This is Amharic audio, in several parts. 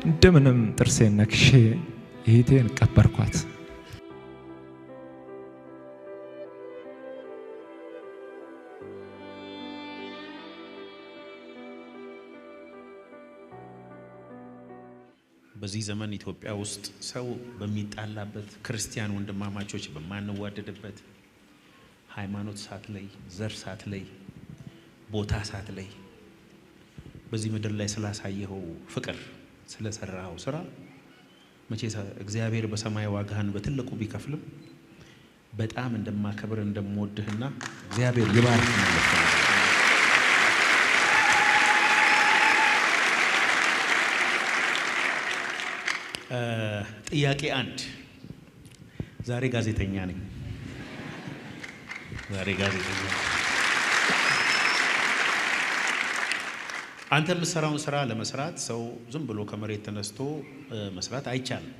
እንደምንም ጥርሴን ነክሼ እህቴን ቀበርኳት። በዚህ ዘመን ኢትዮጵያ ውስጥ ሰው በሚጣላበት ክርስቲያን ወንድማማቾች በማንዋደድበት ሃይማኖት ሳትለይ ዘር ሳትለይ ቦታ ሳትለይ በዚህ ምድር ላይ ስላሳየው ፍቅር ስለሰራው ስራ መቼ እግዚአብሔር በሰማይ ዋጋህን በትልቁ ቢከፍልም በጣም እንደማከብር እንደምወድህና እግዚአብሔር ይባርክ ማለት ነው። ጥያቄ 1 ዛሬ ጋዜጠኛ ነኝ። አንተ የምትሰራውን ስራ ለመስራት ሰው ዝም ብሎ ከመሬት ተነስቶ መስራት አይቻልም።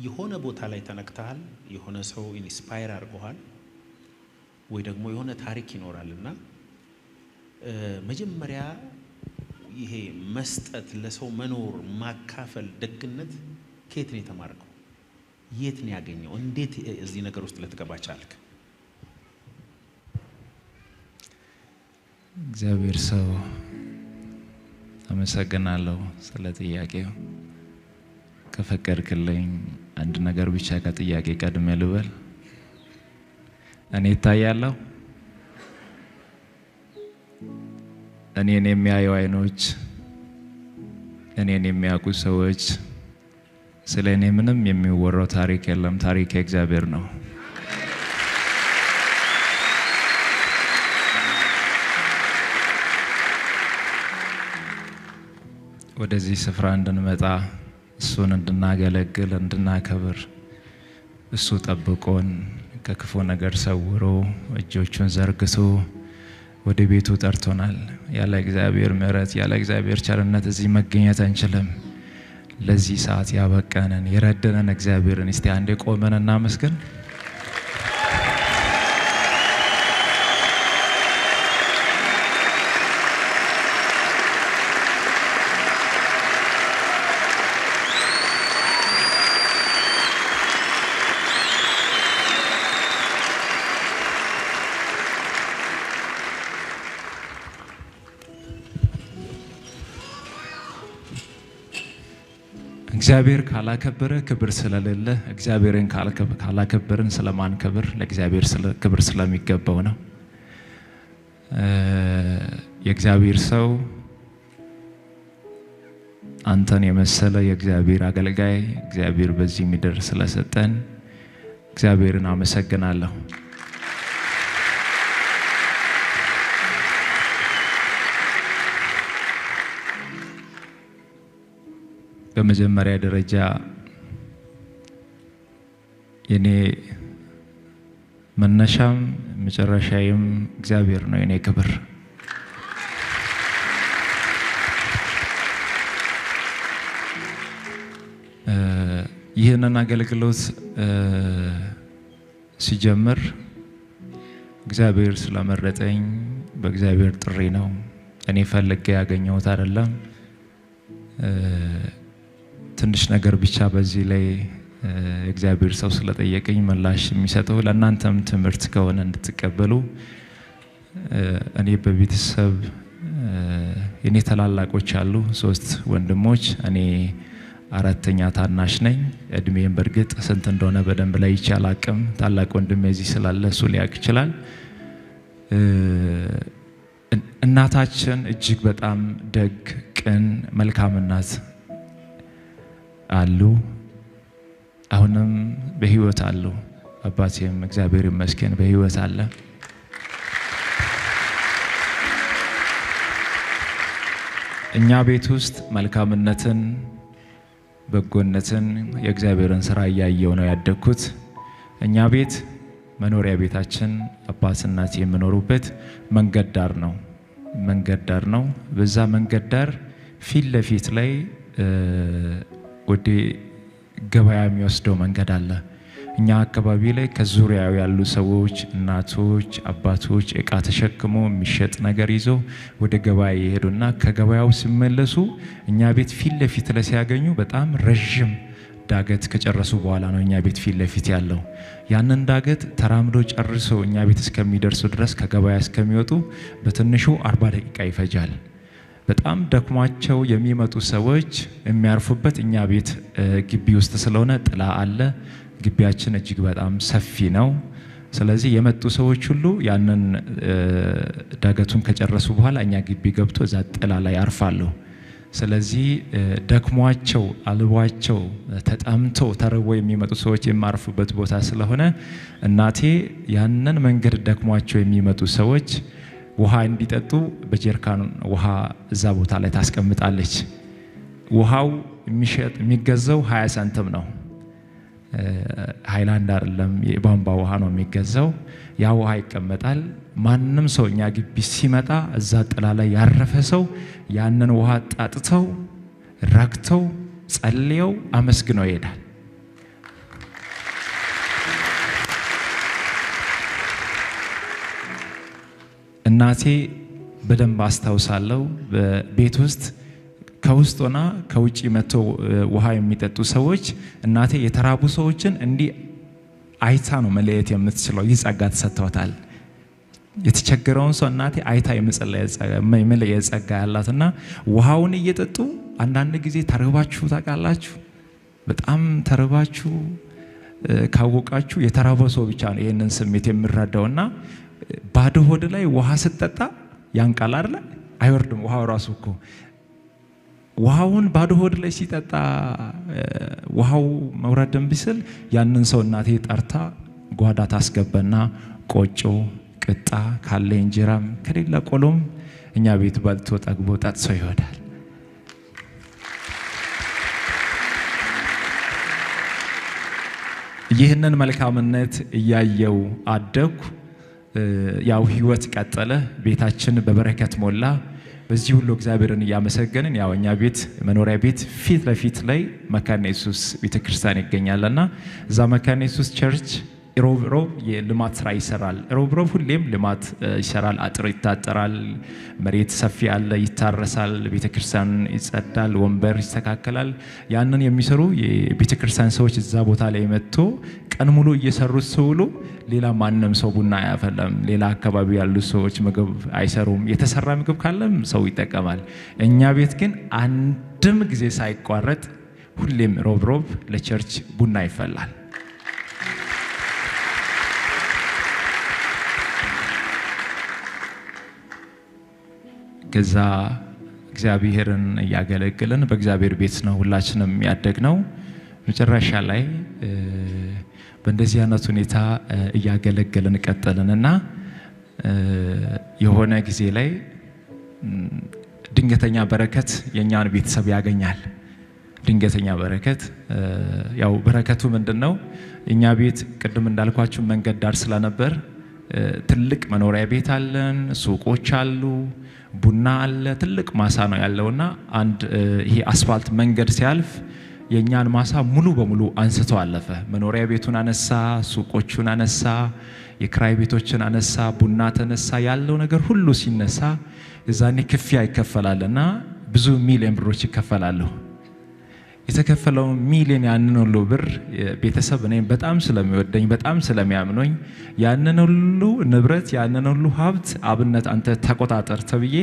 የሆነ ቦታ ላይ ተነክተሃል፣ የሆነ ሰው ኢንስፓየር አድርጎሃል ወይ ደግሞ የሆነ ታሪክ ይኖራልና መጀመሪያ ይሄ መስጠት ለሰው መኖር ማካፈል ደግነት ከየት ነው የተማርከው? የት ነው ያገኘው? እንዴት እዚህ ነገር ውስጥ ልትገባ ቻልክ? እግዚአብሔር ሰው አመሰግናለሁ ስለ ጥያቄው። ከፈቀድክልኝ አንድ ነገር ብቻ ከጥያቄ ቀድሜ ልበል። እኔ እታያለሁ? እኔን የሚያዩ አይኖች፣ እኔን የሚያውቁ ሰዎች፣ ስለ እኔ ምንም የሚወራው ታሪክ የለም። ታሪክ የእግዚአብሔር ነው። ወደዚህ ስፍራ እንድንመጣ እሱን እንድናገለግል እንድናከብር እሱ ጠብቆን ከክፉ ነገር ሰውሮ እጆቹን ዘርግቶ ወደ ቤቱ ጠርቶናል። ያለ እግዚአብሔር ምሕረት ያለ እግዚአብሔር ቸርነት እዚህ መገኘት አንችልም። ለዚህ ሰዓት ያበቃንን የረደነን እግዚአብሔርን እስቲ አንዴ ቆመን እናመስግን። እግዚአብሔር ካላከበረ ክብር ስለሌለ እግዚአብሔርን ካላከበርን ስለማንከብር ለእግዚአብሔር ክብር ስለሚገባው ነው። የእግዚአብሔር ሰው አንተን የመሰለ የእግዚአብሔር አገልጋይ እግዚአብሔር በዚህ ምድር ስለሰጠን እግዚአብሔርን አመሰግናለሁ። በመጀመሪያ ደረጃ የኔ መነሻም መጨረሻዬም እግዚአብሔር ነው። የኔ ክብር ይህንን አገልግሎት ሲጀምር እግዚአብሔር ስለመረጠኝ በእግዚአብሔር ጥሪ ነው። እኔ ፈልጌ ያገኘሁት አይደለም። ትንሽ ነገር ብቻ በዚህ ላይ እግዚአብሔር ሰው ስለጠየቀኝ ምላሽ የሚሰጠው ለእናንተም ትምህርት ከሆነ እንድትቀበሉ። እኔ በቤተሰብ የኔ ታላላቆች አሉ 3 ወንድሞች፣ እኔ 4ኛ ታናሽ ነኝ። እድሜን በርግጥ ስንት እንደሆነ በደንብ ላይ ይቻል አቅም ታላቅ ወንድሜ እዚህ ስላለ እሱ ሊያውቅ ይችላል። እናታችን እጅግ በጣም ደግ፣ ቅን፣ መልካም እናት አሉ። አሁንም በህይወት አሉ። አባቴም እግዚአብሔር ይመስገን በህይወት አለ። እኛ ቤት ውስጥ መልካምነትን፣ በጎነትን፣ የእግዚአብሔርን ስራ እያየው ነው ያደግኩት። እኛ ቤት መኖሪያ ቤታችን አባት እናት የሚኖሩበት መንገድ ዳር ነው። በዛ መንገድ ዳር ፊት ለፊት ላይ ወደ ገበያ የሚወስደው መንገድ አለ። እኛ አካባቢ ላይ ከዙሪያው ያሉ ሰዎች እናቶች አባቶች እቃ ተሸክመው የሚሸጥ ነገር ይዘው ወደ ገበያ ይሄዱና ከገበያው ሲመለሱ እኛ ቤት ፊት ለፊት ላይ ሲያገኙ በጣም ረጅም ዳገት ከጨረሱ በኋላ ነው እኛ ቤት ፊት ለፊት ያለው ያንን ዳገት ተራምዶ ጨርሶ እኛ ቤት እስከሚደርሱ ድረስ ከገበያ እስከሚወጡ በትንሹ 40 ደቂቃ ይፈጃል። በጣም ደክሟቸው የሚመጡ ሰዎች የሚያርፉበት እኛ ቤት ግቢ ውስጥ ስለሆነ ጥላ አለ። ግቢያችን እጅግ በጣም ሰፊ ነው። ስለዚህ የመጡ ሰዎች ሁሉ ያንን ዳገቱን ከጨረሱ በኋላ እኛ ግቢ ገብቶ እዛ ጥላ ላይ ያርፋሉ። ስለዚህ ደክሟቸው አልቧቸው ተጣምተው ተርበው የሚመጡ ሰዎች የማርፉበት ቦታ ስለሆነ እናቴ ያንን መንገድ ደክሟቸው የሚመጡ ሰዎች ውሃ እንዲጠጡ በጀርካን ውሃ እዛ ቦታ ላይ ታስቀምጣለች። ውሃው የሚገዛው 20 ሳንቲም ነው። ሃይላንድ አይደለም፣ የቧንቧ ውሃ ነው የሚገዛው። ያ ውሃ ይቀመጣል። ማንም ሰው እኛ ግቢ ሲመጣ እዛ ጥላ ላይ ያረፈ ሰው ያንን ውሃ ጣጥተው ረክተው ጸልየው አመስግነው ይሄዳል። እናቴ በደንብ አስታውሳለሁ። በቤት ውስጥ ከውስጥ ሆና ከውጪ መጥተው ውሃ የሚጠጡ ሰዎች እናቴ የተራቡ ሰዎችን እንዲህ አይታ ነው መለየት የምትችለው። ይህ ጸጋ ተሰጥቷታል። የተቸገረውን ሰው እናቴ አይታ የመለየት ጸጋ ያላትና ውሃውን እየጠጡ አንዳንድ ጊዜ ተርባችሁ ታውቃላችሁ። በጣም ተርባችሁ ካወቃችሁ የተራበው ሰው ብቻ ነው ይሄንን ስሜት የሚረዳውና ባዶ ሆድ ላይ ውሃ ስትጠጣ ያንቃል አይደል? አይወርድም ውሃው ራሱ እኮ ውሃውን ባዶ ሆድ ላይ ሲጠጣ ውሃው መውረድም ቢስል ያንን ሰው እናቴ ጠርታ ጓዳ ታስገበና ቆጮ ቅጣ ካለ እንጀራም ከሌላ ቆሎም እኛ ቤት በልቶ ጠግቦ ጠጥቶ ይወዳል። ይህንን መልካምነት እያየው አደኩ። ያው ህይወት ቀጠለ። ቤታችን በበረከት ሞላ። በዚህ ሁሉ እግዚአብሔርን እያመሰገንን ያው እኛ ቤት መኖሪያ ቤት ፊት ለፊት ላይ መካነ ኢየሱስ ቤተክርስቲያን ይገኛልና እዛ መካነ ኢየሱስ ቸርች ሮብ የልማት ስራ ይሰራል። ሮብ ሁሌም ልማት ይሰራል። አጥር ይታጠራል፣ መሬት ሰፊ አለ ይታረሳል፣ ቤተክርስቲያን ይጸዳል፣ ወንበር ይስተካከላል። ያንን የሚሰሩ የቤተክርስቲያን ሰዎች እዛ ቦታ ላይ መጥቶ ቀን ሙሉ እየሰሩት ሲውሉ ሌላ ማንንም ሰው ቡና አያፈላም። ሌላ አካባቢ ያሉ ሰዎች ምግብ አይሰሩም። የተሰራ ምግብ ካለም ሰው ይጠቀማል። እኛ ቤት ግን አንድም ጊዜ ሳይቋረጥ ሁሌም ሮብ ለቸርች ቡና ይፈላል። ከዛ እግዚአብሔርን እያገለገልን በእግዚአብሔር ቤት ነው ሁላችንም ያደግነው። መጨረሻ ላይ በእንደዚህ አይነት ሁኔታ እያገለገልን ቀጠልንና የሆነ ጊዜ ላይ ድንገተኛ በረከት የኛን ቤተሰብ ያገኛል። ድንገተኛ በረከት ያው በረከቱ ምንድነው? እኛ ቤት ቅድም እንዳልኳችሁ መንገድ ዳር ስለነበር ትልቅ መኖሪያ ቤት አለን፣ ሱቆች አሉ፣ ቡና አለ፣ ትልቅ ማሳ ነው ያለውና አንድ ይሄ አስፋልት መንገድ ሲያልፍ የኛን ማሳ ሙሉ በሙሉ አንስቶ አለፈ። መኖሪያ ቤቱን አነሳ፣ ሱቆቹን አነሳ፣ የክራይ ቤቶችን አነሳ፣ ቡና ተነሳ። ያለው ነገር ሁሉ ሲነሳ እዛኔ ክፍያ ይከፈላልና ብዙ ሚሊዮን ብሮች ይከፈላሉ። የተከፈለው ሚሊዮን ያንን ሁሉ ብር ቤተሰብ እኔ በጣም ስለሚወደኝ በጣም ስለሚያምነኝ ያንን ሁሉ ንብረት ያንን ሁሉ ሀብት አብነት አንተ ተቆጣጠር ተብዬ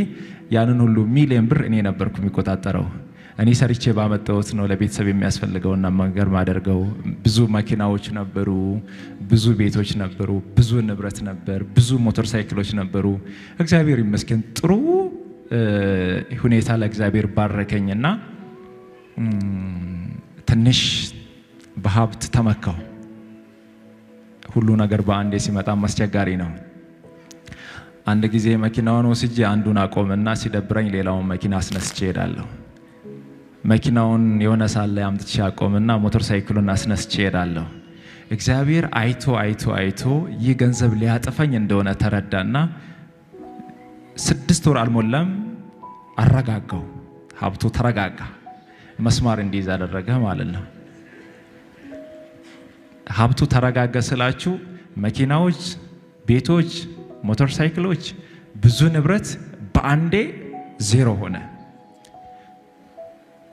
ያንን ሁሉ ሚሊዮን ብር እኔ ነበርኩ የሚቆጣጠረው። እኔ ሰርቼ ባመጣሁት ነው ለቤተሰብ የሚያስፈልገውና መንገር ማደርገው። ብዙ መኪናዎች ነበሩ፣ ብዙ ቤቶች ነበሩ፣ ብዙ ንብረት ነበር፣ ብዙ ሞተር ሳይክሎች ነበሩ። እግዚአብሔር ይመስገን ጥሩ ሁኔታ ለእግዚአብሔር ባረከኝና ትንሽ በሀብት ተመካው። ሁሉ ነገር በአንዴ ሲመጣ አስቸጋሪ ነው። አንድ ጊዜ መኪናውን ወስጄ አንዱን አቆምና ሲደብረኝ ሌላውን መኪና አስነስቼ ሄዳለሁ። መኪናውን የሆነ ሳለ አምጥቼ አቆምና ሞተር ሳይክሉን አስነስቼ ሄዳለሁ። እግዚአብሔር አይቶ ይህ ገንዘብ ሊያጠፋኝ እንደሆነ ተረዳና 6 ወር አልሞላም አረጋጋው። ሀብቱ ተረጋጋ፣ መስማር እንዲይዝ አደረገ ማለት ነው። ሀብቱ ተረጋጋ ስላችሁ መኪናዎች፣ ቤቶች፣ ሞተር ሳይክሎች፣ ብዙ ንብረት በአንዴ ዜሮ ሆነ።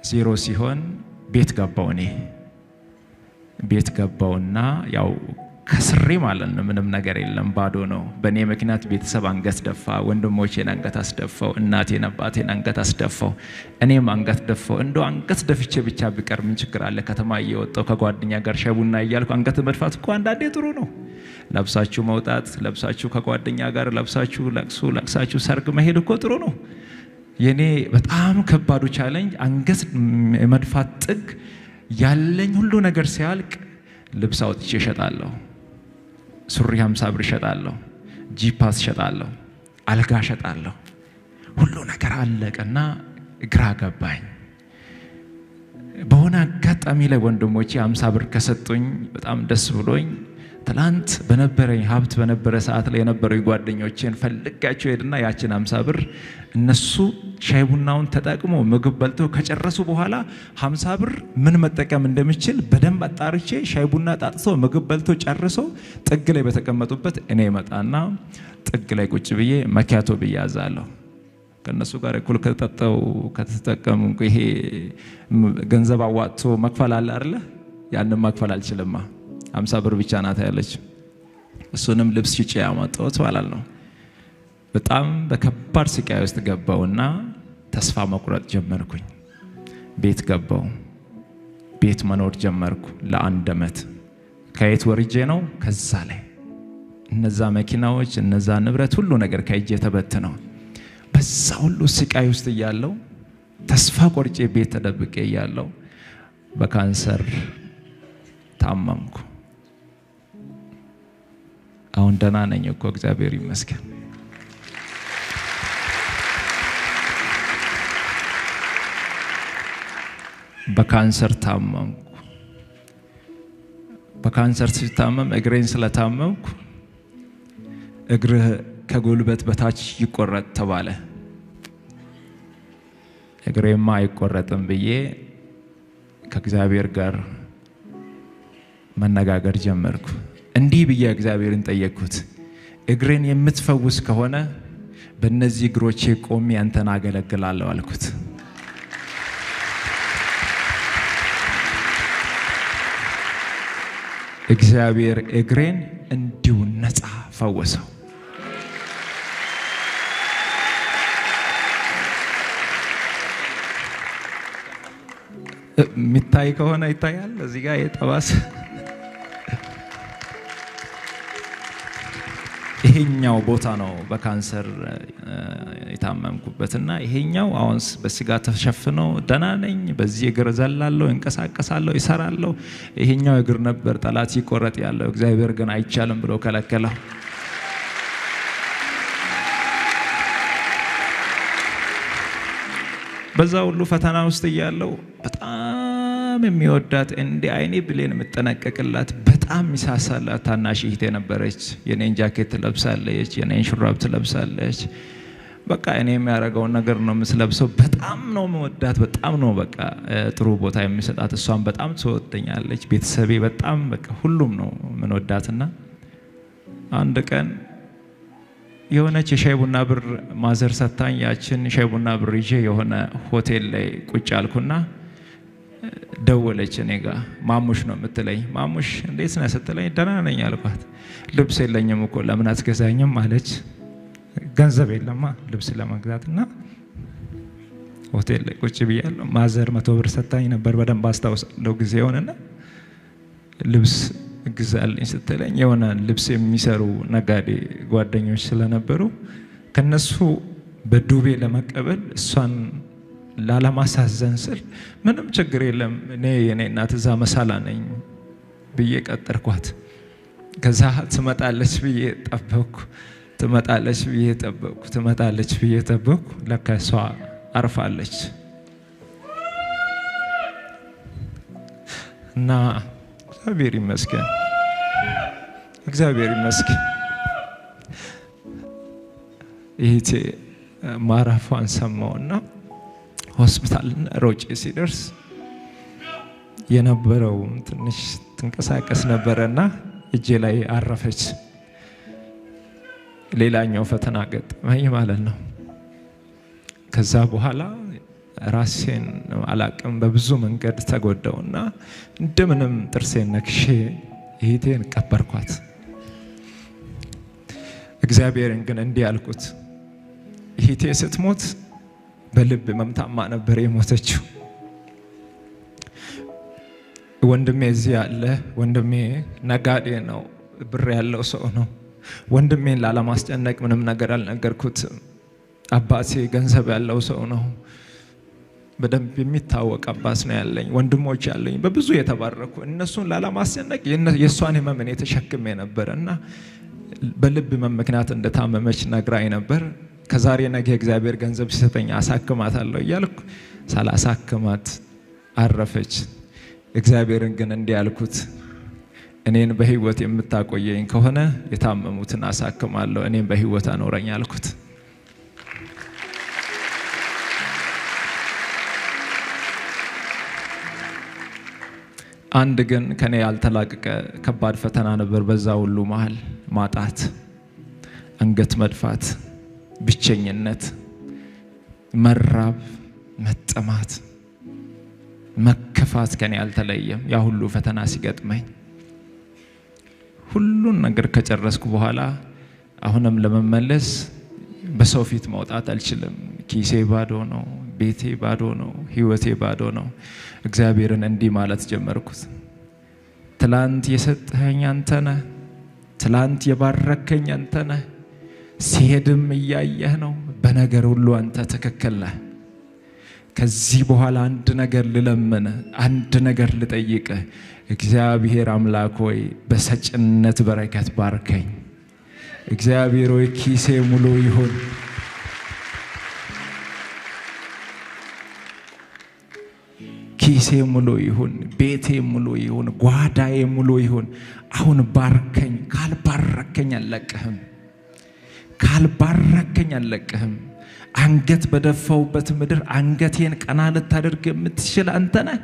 ዜሮ ሲሆን ቤት ገባው። እኔ ቤት ገባውና ያው ከስሬ ማለት ነው። ምንም ነገር የለም፣ ባዶ ነው። በእኔ ምክንያት ቤተሰብ አንገት ደፋ። ወንድሞቼን አንገት አስደፋው። እናቴን አባቴን አንገት አስደፋው። እኔም አንገት ደፋው። እንደው አንገት ደፍቼ ብቻ ቢቀር ምን ችግር አለ? ከተማ እየወጣው ከጓደኛ ጋር ሻይ ቡና እያልኩ አንገት መድፋት እኮ አንዳንዴ ጥሩ ነው። ለብሳችሁ መውጣት፣ ለብሳችሁ ከጓደኛ ጋር ለብሳችሁ ለቅሳችሁ ሰርግ መሄድ እኮ ጥሩ ነው። የኔ በጣም ከባዱ ቻሌንጅ አንገት መድፋት ጥግ ያለኝ ሁሉ ነገር ሲያልቅ ልብስ አውጥቼ እሸጣለሁ። ሱሪ 50 ብር እሸጣለሁ። ጂፓስ እሸጣለሁ። አልጋ እሸጣለሁ። ሁሉ ነገር አለቀና ግራ ገባኝ። በሆነ አጋጣሚ ላይ ወንድሞቼ 50 ብር ከሰጡኝ በጣም ደስ ብሎኝ ትላንት በነበረኝ ሀብት በነበረ ሰዓት ላይ የነበረኝ ጓደኞቼን ፈልጋቸው ሄድና ያችን 50 ብር እነሱ ሻይ ቡናውን ተጠቅሞ ምግብ በልተው ከጨረሱ በኋላ 50 ብር ምን መጠቀም እንደምችል በደንብ አጣርቼ ሻይ ቡና ጣጥተው ምግብ በልተው ጨርሰው ጥግ ላይ በተቀመጡበት እኔ መጣና ጥግ ላይ ቁጭ ብዬ መኪያቶ ብያዛለሁ። ከነሱ ጋር እኩል ከተጠጣው ከተጠቀሙ ይሄ ገንዘብ አዋጥቶ መክፈል አለ አይደለ? ያንን መክፈል አልችልማ። 50 ብር ብቻ ናት ያለች። እሱንም ልብስ ሽጬ ያመጣሁት ማለት ነው። በጣም በከባድ ስቃይ ውስጥ ገባውና ተስፋ መቁረጥ ጀመርኩኝ። ቤት ገባው። ቤት መኖር ጀመርኩ ለአንድ ዓመት። ከየት ወርጄ ነው? ከዛ ላይ እነዛ መኪናዎች እነዛ ንብረት ሁሉ ነገር ከእጄ ተበትነው በዛ ሁሉ ስቃይ ውስጥ እያለው ተስፋ ቆርጬ ቤት ተደብቄ እያለው በካንሰር ታመምኩ። አሁን ደህና ነኝ እኮ እግዚአብሔር ይመስገን። በካንሰር ታመምኩ። በካንሰር ሲታመም እግሬን ስለታመምኩ እግርህ ከጉልበት በታች ይቆረጥ ተባለ። እግሬማ አይቆረጥም ብዬ ከእግዚአብሔር ጋር መነጋገር ጀመርኩ። እንዲህ ብዬ እግዚአብሔርን ጠየቅኩት፣ እግሬን የምትፈውስ ከሆነ በእነዚህ እግሮቼ ቆሜ አንተን አገለግላለሁ አልኩት። እግዚአብሔር እግሬን እንዲሁ ነፃ ፈወሰው። ሚታይ ከሆነ ይታያል። እዚህ ጋር የጠባስ ይሄኛው ቦታ ነው በካንሰር የታመምኩበትና ይሄኛው አሁንስ በስጋ ተሸፍኖ ደህና ነኝ። በዚህ እግር ዘላለሁ፣ እንቀሳቀሳለሁ፣ ይሰራለሁ። ይሄኛው እግር ነበር ጠላት ይቆረጥ ያለው። እግዚአብሔር ግን አይቻልም ብሎ ከለከለው። በዛ ሁሉ ፈተና ውስጥ እያለው በጣም የሚወዳት እንደ አይኔ ብሌን የምጠነቀቅላት በጣም ሚሳሳላት ታናሽ እህቴ ነበረች። የኔን ጃኬት ትለብሳለች፣ የኔን ሹራብ ትለብሳለች። በቃ እኔ የሚያደርገውን ነገር ነው የምትለብሰው። በጣም ነው የምወዳት፣ በጣም ነው በቃ ጥሩ ቦታ የሚሰጣት። እሷን በጣም ትወደኛለች። ቤተሰቤ በጣም በቃ ሁሉም ነው የምንወዳትና አንድ ቀን የሆነች የሻይ ቡና ብር ማዘር ሰታኝ ያችን ሻይ ቡና ብር ይዤ የሆነ ሆቴል ላይ ቁጭ አልኩና ደወለች እኔ ጋር። ማሙሽ ነው የምትለኝ። ማሙሽ እንዴት ነህ ስትለኝ ደህና ነኝ አልኳት። ልብስ የለኝም እኮ ለምን አትገዛኝም አለች። ገንዘብ የለማ ልብስ ለመግዛትና ሆቴል ላይ ቁጭ ብያለሁ። ማዘር 100 ብር ሰታኝ ነበር በደንብ አስታውሳለሁ ጊዜውንና ልብስ ግዛልኝ ስትለኝ የሆነ ልብስ የሚሰሩ ነጋዴ ጓደኞች ስለነበሩ ከነሱ በዱቤ ለመቀበል እሷን ላለማሳዘን ስል ምንም ችግር የለም እኔ የኔ እናት እዛ መሳላ ነኝ ብዬ ቀጠርኳት። ከዛ ትመጣለች ብዬ ጠበቅኩ። ትመጣለች ብዬ ጠበቅኩ። ትመጣለች ብዬ ጠበቅኩ። ለካ እሷ አርፋለች እና እግዚአብሔር ይመስገን፣ እግዚአብሔር ይመስገን። ይሄ ማራፏን ሰማውና ሆስፒታል ሮጬ ሲደርስ የነበረው ትንሽ ትንቀሳቀስ ነበርና እጄ ላይ አረፈች። ሌላኛው ፈተና ገጠመኝ ማለት ነው። ከዛ በኋላ ራሴን አላቅም በብዙ መንገድ ተጎዳውና እንደምንም ጥርሴን ነክሼ እህቴን ቀበርኳት። እግዚአብሔርን ግን እንዲህ አልኩት፣ እህቴ ስትሞት በልብ መምታማ ነበር የሞተችው። ወንድሜ እዚህ ያለ ወንድሜ ነጋዴ ነው፣ ብር ያለው ሰው ነው። ወንድሜን ላለማስጨነቅ ምንም ነገር አልነገርኩትም። አባቴ ገንዘብ ያለው ሰው ነው፣ በደንብ የሚታወቅ አባት ነው ያለኝ። ወንድሞች ያለኝ በብዙ የተባረኩ፣ እነሱን ላለማስጨነቅ የእሷን ህመም እኔ ተሸክሜ ነበር እና በልብ ህመም ምክንያት እንደታመመች ነግራኝ ነበር። ከዛሬ ነገ እግዚአብሔር ገንዘብ ሲሰጠኝ አሳክማታለሁ እያልኩ ሳላሳክማት አረፈች። እግዚአብሔርን ግን እንዲህ አልኩት፣ እኔን በህይወት የምታቆየኝ ከሆነ የታመሙትን አሳክማለሁ፣ እኔን በህይወት አኖረኝ አልኩት። አንድ ግን ከኔ ያልተላቀቀ ከባድ ፈተና ነበር። በዛ ሁሉ መሃል ማጣት፣ አንገት መድፋት፣ ብቸኝነት፣ መራብ፣ መጠማት፣ መከፋት ከኔ ያልተለየም። ያ ሁሉ ፈተና ሲገጥመኝ ሁሉን ነገር ከጨረስኩ በኋላ አሁንም ለመመለስ በሰው ፊት መውጣት አልችልም። ኪሴ ባዶ ነው፣ ቤቴ ባዶ ነው፣ ህይወቴ ባዶ ነው። እግዚአብሔርን እንዲህ ማለት ጀመርኩት፣ ትላንት የሰጠኸኝ አንተ ነህ፣ ትላንት የባረከኝ አንተ ነህ፣ ሲሄድም እያየህ ነው፣ በነገር ሁሉ አንተ ትክክል ነህ። ከዚህ በኋላ አንድ ነገር ልለምን፣ አንድ ነገር ልጠይቅ። እግዚአብሔር አምላክ ሆይ በሰጭነት በረከት ባርከኝ። እግዚአብሔር ሆይ ኪሴ ሙሉ ይሁን። ኪሴ ሙሉ ይሁን፣ ቤቴ ሙሉ ይሁን፣ ጓዳዬ ሙሉ ይሁን። አሁን ባርከኝ። ካልባረከኝ አልለቅህም፣ ካልባረከኝ አልለቅህም። አንገት በደፋውበት ምድር አንገቴን ቀና ልታደርግ የምትችል አንተ ነህ።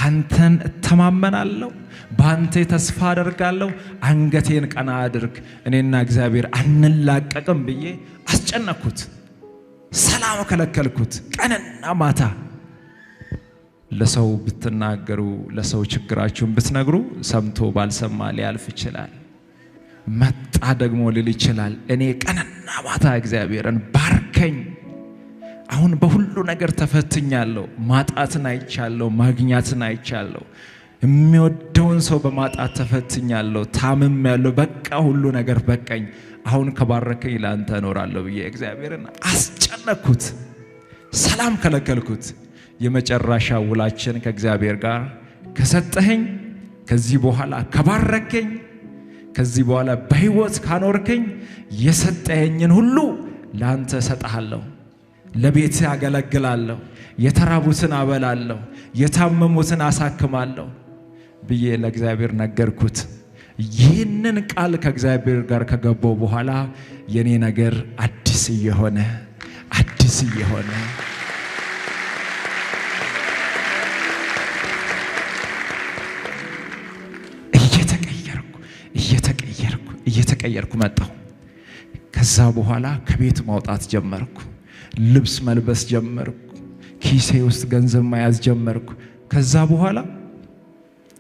አንተን እተማመናለሁ፣ በአንተ ተስፋ አደርጋለሁ። አንገቴን ቀና አድርግ፣ እኔና እግዚአብሔር አንላቀቅም ብዬ አስጨነኩት። ሰላም ከለከልኩት። ቀንና ማታ ለሰው ብትናገሩ፣ ለሰው ችግራችሁን ብትነግሩ ሰምቶ ባልሰማ ሊያልፍ ይችላል። መጣ ደግሞ ሊል ይችላል። እኔ ቀንና ማታ እግዚአብሔርን ባርከኝ። አሁን በሁሉ ነገር ተፈትኛለሁ። ማጣትን አይቻለሁ፣ ማግኛትን አይቻለሁ። የሚወደውን ሰው በማጣት ተፈትኛለሁ፣ ታምሜያለሁ። በቃ ሁሉ ነገር በቃኝ። አሁን ከባረከኝ ለአንተ እኖራለሁ ብዬ እግዚአብሔርን አስጨነኩት፣ ሰላም ከለከልኩት። የመጨረሻ ውላችን ከእግዚአብሔር ጋር ከሰጠኸኝ፣ ከዚህ በኋላ ከባረከኝ፣ ከዚህ በኋላ በህይወት ካኖርከኝ የሰጠኸኝን ሁሉ ለአንተ እሰጥሃለሁ፣ ለቤት አገለግላለሁ፣ የተራቡትን አበላለሁ፣ የታመሙትን አሳክማለሁ ብዬ ለእግዚአብሔር ነገርኩት። ይህንን ቃል ከእግዚአብሔር ጋር ከገባው በኋላ የኔ ነገር አዲስ እየሆነ እየተቀየርኩ መጣሁ። ከዛ በኋላ ከቤት ማውጣት ጀመርኩ፣ ልብስ መልበስ ጀመርኩ፣ ኪሴ ውስጥ ገንዘብ መያዝ ጀመርኩ። ከዛ በኋላ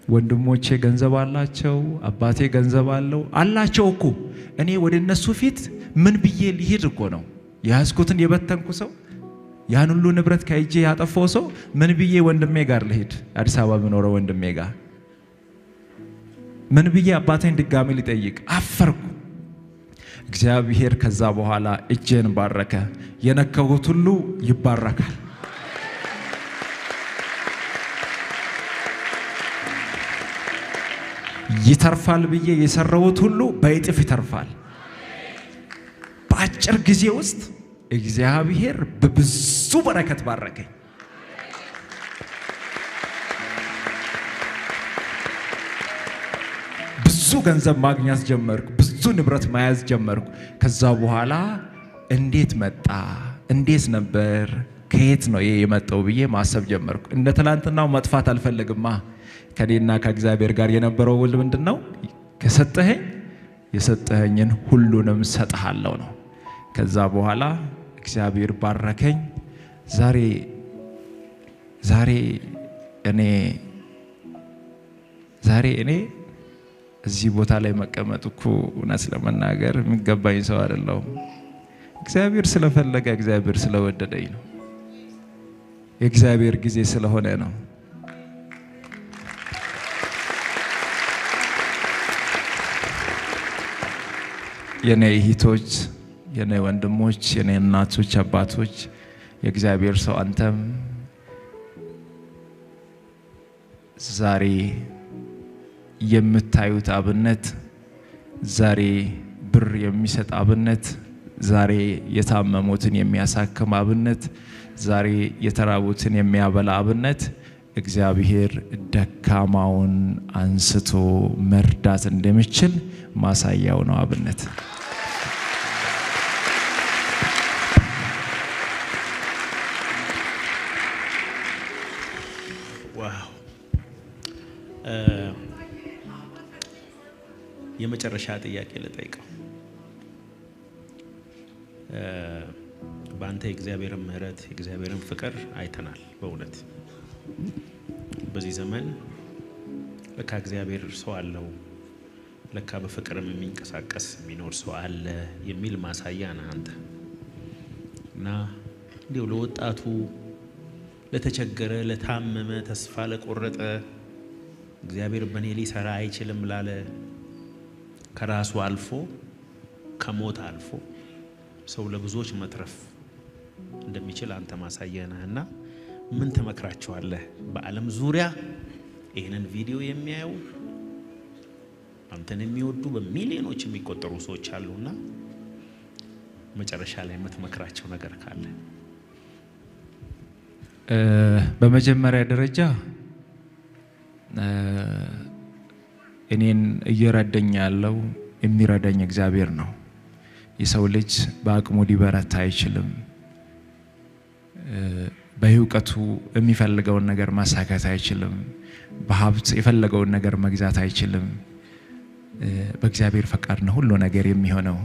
ወንድሞቼ ገንዘብ አላቸው፣ አባቴ ገንዘብ አላቸው እኮ። እኔ ወደ እነሱ ፊት ምን ብዬ ልሄድ እኮ ነው የያዝኩትን የበተንኩ ሰው፣ ያን ሁሉ ንብረት ከእጄ ያጠፋው ሰው ምን ብዬ ወንድሜ ጋር ልሄድ? አዲስ አበባ የምኖረው ወንድሜ ጋር ምን ብዬ አባቴን ድጋሚ ሊጠይቅ? አፈርኩ። እግዚአብሔር ከዛ በኋላ እጄን ባረከ። የነካሁት ሁሉ ይባረካል። ይተርፋል ብዬ የሰራሁት ሁሉ በእጥፍ ይተርፋል። በአጭር ጊዜ ውስጥ እግዚአብሔር በብዙ በረከት ባረከኝ። ብዙ ገንዘብ ማግኘት ጀመርኩ፣ ብዙ ንብረት መያዝ ጀመርኩ። ከዛ በኋላ እንዴት መጣ እንዴት ነበር ከየት ነው ይሄ የመጣው ብዬ ማሰብ ጀመርኩ። እንደ ትላንትናው መጥፋት አልፈልግማ። ከኔና ከእግዚአብሔር ጋር የነበረው ውል ምንድነው? ከሰጠኸኝ የሰጠኸኝን ሁሉንም ሰጥሃለሁ ነው። ከዛ በኋላ እግዚአብሔር ባረከኝ። ዛሬ እኔ እዚህ ቦታ ላይ መቀመጥ እኮ እውነት ለመናገር የሚገባኝ ሰው አይደለሁም። እግዚአብሔር ስለፈለገ እግዚአብሔር ስለወደደኝ ነው። የእግዚአብሔር ጊዜ ስለሆነ ነው። የኔ እህቶች፣ የኔ ወንድሞች፣ የኔ እናቶች፣ አባቶች፣ የእግዚአብሔር ሰው አንተም ዛሬ የምታዩት አብነት፣ ዛሬ ብር የሚሰጥ አብነት፣ ዛሬ የታመሙትን የሚያሳክም አብነት፣ ዛሬ የተራቡትን የሚያበላ አብነት እግዚአብሔር ደካማውን አንስቶ መርዳት እንደሚችል ማሳያው ነው አብነት። ዋው! የመጨረሻ ጥያቄ ልጠይቀው። በአንተ የእግዚአብሔርን ምሕረት የእግዚአብሔርን ፍቅር አይተናል። በእውነት በዚህ ዘመን ለካ እግዚአብሔር ሰው አለው፣ ለካ በፍቅርም የሚንቀሳቀስ የሚኖር ሰው አለ የሚል ማሳያ ነህ አንተ። እና እንዲሁ ለወጣቱ፣ ለተቸገረ፣ ለታመመ፣ ተስፋ ለቆረጠ፣ እግዚአብሔር በኔ ሊሰራ አይችልም ላለ፣ ከራሱ አልፎ ከሞት አልፎ ሰው ለብዙዎች መትረፍ እንደሚችል አንተ ማሳያ ነህና ምን ተመክራቸዋለህ? በዓለም ዙሪያ ይህንን ቪዲዮ የሚያዩ አንተን የሚወዱ በሚሊዮኖች የሚቆጠሩ ሰዎች አሉና መጨረሻ ላይ የምትመክራቸው ነገር ካለ? በመጀመሪያ ደረጃ እኔን እየረዳኝ ያለው የሚረዳኝ እግዚአብሔር ነው። የሰው ልጅ በአቅሙ ሊበረታ አይችልም። በእውቀቱ የሚፈልገውን ነገር ማሳካት አይችልም። በሀብት የፈለገውን ነገር መግዛት አይችልም። በእግዚአብሔር ፈቃድ ነው ሁሉ ነገር የሚሆነው።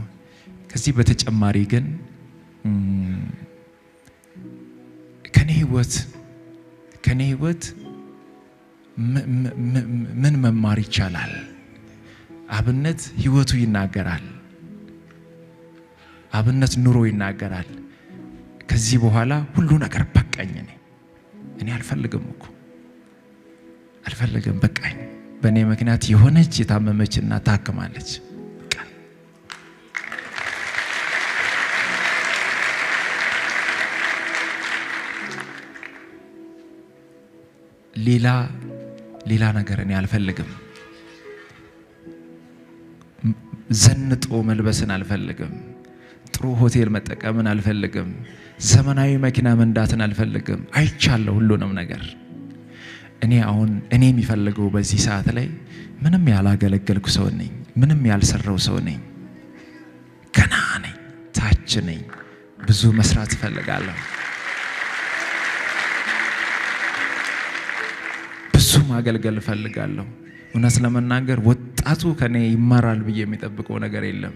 ከዚህ በተጨማሪ ግን ከኔ ህይወት ምን መማር ይቻላል? አብነት ህይወቱ ይናገራል። አብነት ኑሮ ይናገራል። ከዚህ በኋላ ሁሉ ነገር በቃኝ። እኔ አልፈልግም በቃኝ። በእኔ ምክንያት የሆነች የታመመችና ታክማለች። ሌላ ነገር እኔ አልፈልግም። ዘንጦ መልበስን አልፈልግም። ጥሩ ሆቴል መጠቀምን አልፈልግም። ዘመናዊ መኪና መንዳትን አልፈልግም። አይቻለሁ ሁሉንም ነገር። እኔ የሚፈልገው በዚህ ሰዓት ላይ ምንም ያላገለገልኩ ሰው ነኝ። ምንም ያልሰራው ሰው ነኝ። ገና ነኝ፣ ታች ነኝ። ብዙ መስራት እፈልጋለሁ። ብዙ ማገልገል እፈልጋለሁ። እውነት ለመናገር ወጣቱ ከኔ ይማራል ብዬ የሚጠብቀው ነገር የለም።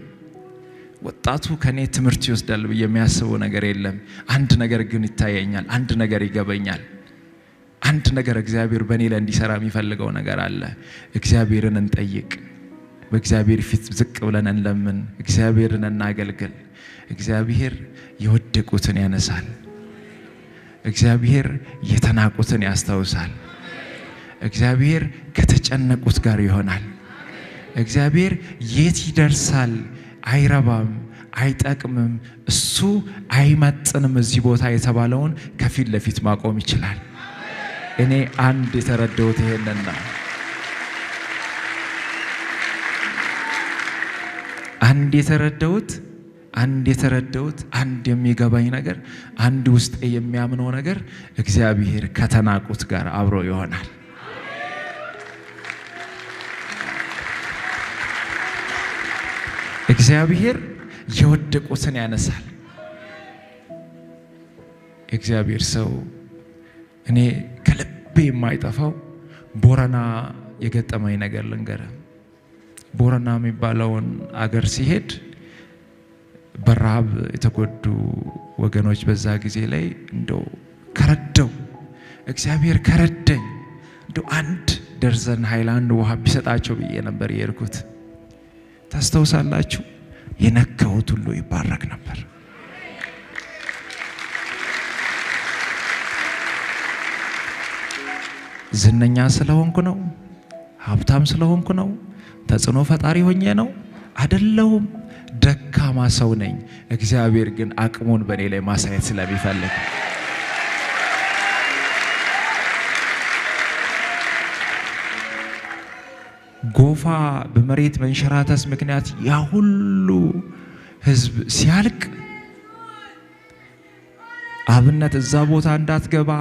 ወጣቱ ከኔ ትምህርት ይወስዳል ብዬ የሚያስበው ነገር የለም። አንድ ነገር ግን ይታየኛል። አንድ ነገር ይገበኛል። አንድ ነገር እግዚአብሔር በእኔ ላይ እንዲሰራ የሚፈልገው ነገር አለ። እግዚአብሔርን እንጠይቅ። በእግዚአብሔር ፊት ዝቅ ብለን እንለምን። እግዚአብሔርን እናገልግል። እግዚአብሔር የወደቁትን ያነሳል። እግዚአብሔር የተናቁትን ያስታውሳል። እግዚአብሔር ከተጨነቁት ጋር ይሆናል። እግዚአብሔር የት ይደርሳል? አይረባም፣ አይጠቅምም፣ እሱ አይመጥንም እዚህ ቦታ የተባለውን ከፊት ለፊት ማቆም ይችላል። እኔ አንድ የተረዳሁት ይሄንን ነው። አንድ የተረዳሁት አንድ የሚገባኝ ነገር፣ አንድ ውስጥ የሚያምነው ነገር እግዚአብሔር ከተናቁት ጋር አብሮ ይሆናል። እግዚአብሔር የወደቁትን ያነሳል። እግዚአብሔር ሰው እኔ ከልቤ የማይጠፋው ቦረና የገጠመኝ ነገር ልንገር። ቦረና የሚባለውን አገር ሲሄድ በረሃብ የተጎዱ ወገኖች በዛ ጊዜ ላይ እንደው ከረደው እግዚአብሔር ከረደኝ እንደው 1 ደርዘን ሃይላንድ ውሃ ቢሰጣቸው ብዬ ነበር የሄድኩት። ታስተውሳላችሁ? የነካሁት ሁሉ ይባረክ ነበር። ዝነኛ ስለሆንኩ ነው? ሀብታም ስለሆንኩ ነው? ተጽዕኖ ፈጣሪ ሆኜ ነው? አይደለሁም። ደካማ ሰው ነኝ። እግዚአብሔር ግን አቅሙን በእኔ ላይ ማሳየት ስለሚፈልግ ጎፋ በመሬት መንሸራተት ምክንያት ያ ሁሉ ህዝብ ሲያልቅ አብነት እዛ ቦታ እንዳትገባ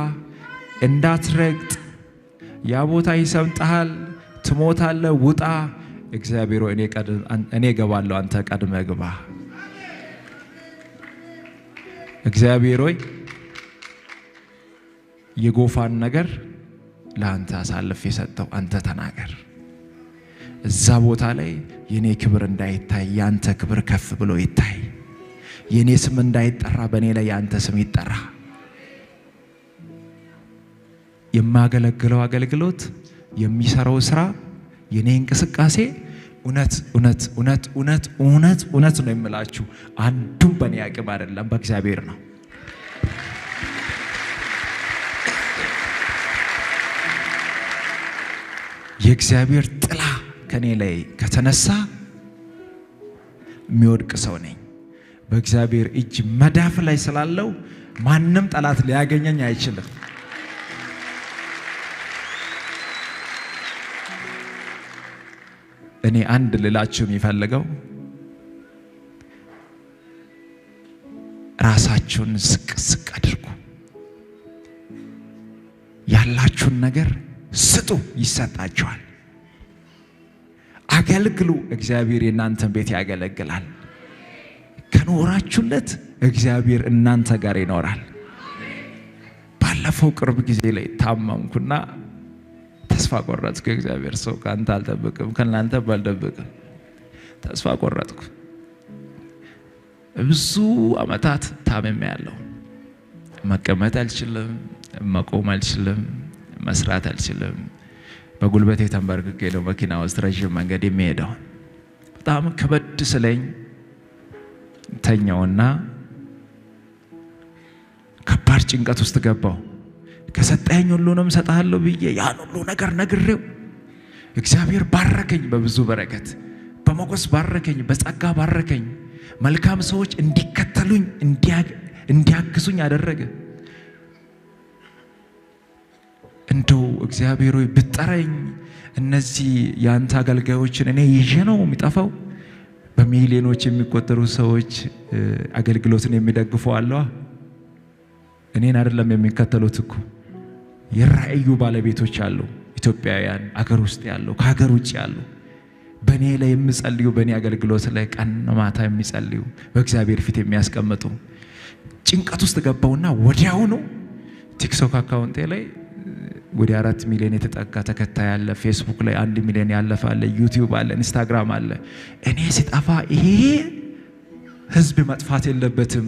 እንዳትረግጥ፣ ያ ቦታ ይሰምጣል፣ ትሞታለህ፣ ውጣ። እግዚአብሔር ሆይ እኔ እገባለሁ፣ አንተ ቀድመህ ግባ። እግዚአብሔር ሆይ የጎፋን ነገር ለአንተ አሳልፍ የሰጠው አንተ ተናገር። እዛ ቦታ ላይ የኔ ክብር እንዳይታይ ያንተ ክብር ከፍ ብሎ ይታይ። የኔ ስም እንዳይጠራ በኔ ላይ ያንተ ስም ይጠራ። የማገለግለው አገልግሎት፣ የሚሰራው ስራ፣ የኔ እንቅስቃሴ እውነት ነው የምላችሁ። አንዱም በኔ አቅም አይደለም፣ በእግዚአብሔር ነው። የእግዚአብሔር ጥላ ከኔ ላይ ከተነሳ የሚወድቅ ሰው ነኝ። በእግዚአብሔር እጅ መዳፍ ላይ ስላለው ማንም ጠላት ሊያገኘኝ አይችልም። እኔ አንድ ልላችሁ የሚፈልገው ራሳችሁን ዝቅ አድርጉ። ያላችሁን ነገር ስጡ፣ ይሰጣችኋል። አገልግሉ፣ እግዚአብሔር የእናንተን ቤት ያገለግላል። ከኖራችሁለት እግዚአብሔር እናንተ ጋር ይኖራል። ባለፈው ቅርብ ጊዜ ላይ ታመምኩና ተስፋ ቆረጥኩ። እግዚአብሔር ሰው ካንተ አልጠብቅም፣ ከናንተ ባልጠብቅም ተስፋ ቆረጥኩ። ብዙ አመታት ታመሜያለሁ። መቀመጥ አልችልም፣ መቆም አልችልም፣ መስራት አልችልም። በጉልበቴ ተንበርክኬ ነው መኪና ውስጥ ረጅም መንገድ የሚሄደው። በጣም ከበድ ስለኝ ተኛውና ከባድ ጭንቀት ውስጥ ገባው። ከሰጠኝ ሁሉንም ሰጣለሁ ብዬ ያን ሁሉ ነገር ነግሬው እግዚአብሔር ባረከኝ። በብዙ በረከት በመጎስ ባረከኝ፣ በጸጋ ባረከኝ። መልካም ሰዎች እንዲከተሉኝ እንዲያግዙኝ አደረገ። እንደው እግዚአብሔር ሆይ ብጠራኝ እነዚህ ያንተ አገልጋዮችን እኔ ይዤ ነው የሚጠፋው። በሚሊዮኖች የሚቆጠሩ ሰዎች አገልግሎትን የሚደግፉ አሉ። እኔን አይደለም የሚከተሉት እኮ የራእዩ ባለቤቶች አሉ። ኢትዮጵያውያን አገር ውስጥ ያሉ ከሀገር ውጭ ያሉ በኔ ላይ የሚጸልዩ በኔ አገልግሎት ላይ ቀን ማታ የሚጸልዩ በእግዚአብሔር ፊት የሚያስቀምጡ። ጭንቀት ውስጥ ገባውና ወዲያውኑ ቲክቶክ አካውንቴ ላይ ወደ 4 ሚሊዮን የተጠጋ ተከታይ አለ። ፌስቡክ ላይ 1 ሚሊዮን ያለፈ አለ። ዩቲዩብ አለ፣ ኢንስታግራም አለ። እኔ ሲጠፋ ይሄ ህዝብ መጥፋት የለበትም።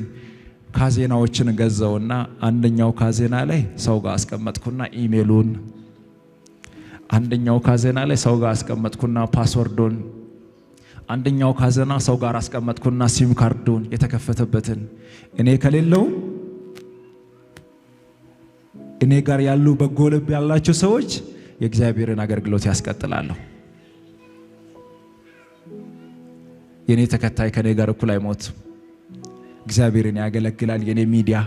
ካዜናዎችን ገዛውና አንደኛው ካዜና ላይ ሰው ጋር አስቀመጥኩና ኢሜሉን፣ አንደኛው ካዜና ላይ ሰው ጋር አስቀመጥኩና ፓስወርዱን፣ አንደኛው ካዜና ሰው ጋር አስቀመጥኩና ሲም ካርዱን የተከፈተበትን። እኔ ከሌለው እኔ ጋር ያሉ በጎ ልብ ያላቸው ሰዎች የእግዚአብሔርን አገልግሎት ያስቀጥላሉ። የኔ ተከታይ ከኔ ጋር እኩል አይሞት። እግዚአብሔርን ያገለግላል። የኔ ሚዲያ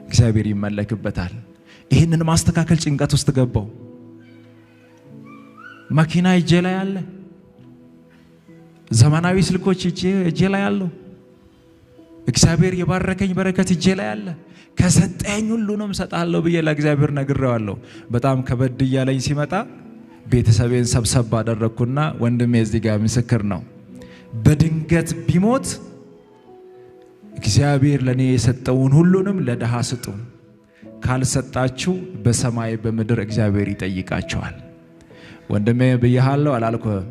እግዚአብሔር ይመለክበታል። ይህንን ማስተካከል ጭንቀት ውስጥ ገባው። መኪና እጄ ላይ አለ፣ ዘመናዊ ስልኮች እጄ ላይ አሉ። እግዚአብሔር የባረከኝ በረከት እጄ ላይ አለ። ከሰጠኝ ሁሉንም ሰጣለሁ ብዬ ለእግዚአብሔር ነግሬዋለሁ። በጣም ከበድ እያለኝ ሲመጣ ቤተሰቤን ሰብሰብ አደረኩና ወንድሜ እዚህ ጋር ምስክር ነው፣ በድንገት ቢሞት እግዚአብሔር ለኔ የሰጠውን ሁሉንም ለድሃ ስጡ ካልሰጣችሁ በሰማይ በምድር እግዚአብሔር ይጠይቃችኋል ወንድሜ ብያለሁ አላልኩም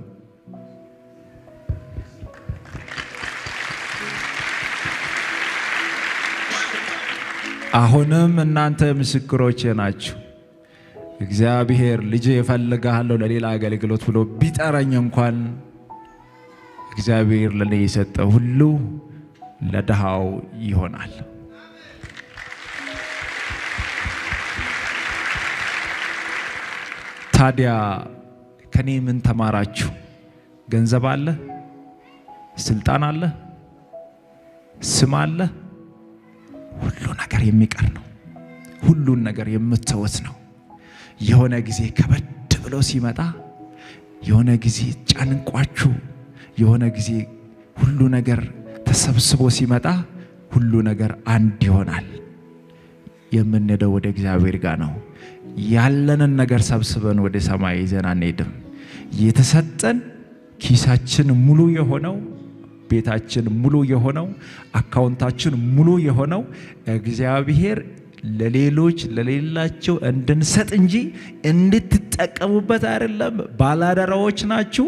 አሁንም እናንተ ምስክሮች ናችሁ እግዚአብሔር ልጅ ይፈልጋለሁ ለሌላ አገልግሎት ብሎ ቢጠራኝ እንኳን እግዚአብሔር ለኔ የሰጠው ሁሉ ለድሃው ይሆናል ታዲያ ከኔ ምን ተማራችሁ ገንዘብ አለ ስልጣን አለ ስም አለ ሁሉ ነገር የሚቀር ነው ሁሉ ነገር የምትተውት ነው የሆነ ጊዜ ከበድ ብሎ ሲመጣ የሆነ ጊዜ ጫንቋችሁ የሆነ ጊዜ ሁሉ ነገር ተሰብስቦ ሲመጣ ሁሉ ነገር አንድ ይሆናል የምንሄደው ወደ እግዚአብሔር ጋር ነው ያለንን ነገር ሰብስበን ወደ ሰማይ ይዘን አንሄድም የተሰጠን ኪሳችን ሙሉ የሆነው ቤታችን ሙሉ የሆነው አካውንታችን ሙሉ የሆነው እግዚአብሔር ለሌሎች ለሌላቸው እንድንሰጥ እንጂ እንድትጠቀሙበት አይደለም ባላደራዎች ናችሁ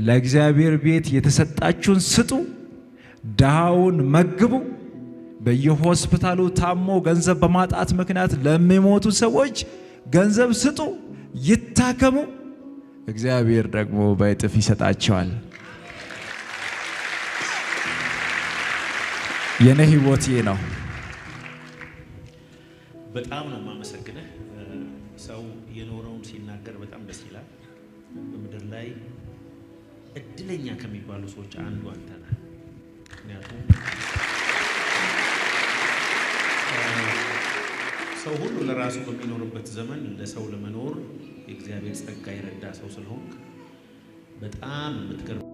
ለእግዚአብሔር ቤት የተሰጣችሁን ስጡ ዳውን መግቡ በየሆስፒታሉ ታሞ ገንዘብ በማጣት ምክንያት ለሚሞቱ ሰዎች ገንዘብ ስጡ ይታከሙ እግዚአብሔር ደግሞ በእጥፍ ይሰጣቸዋል የኔ ህይወት ነው በጣም ነው ማመሰግነህ ሰው የኖረውን ሲናገር በጣም ደስ ይላል በመድር ላይ እድለኛ ከሚባሉ ሰዎች አንዱ አንተ ነህ ምክንያቱም ሰው ሁሉ ለራሱ በሚኖርበት ዘመን ለሰው ለመኖር የእግዚአብሔር ጸጋ ይረዳ ሰው ስለሆንክ በጣም የምትገርም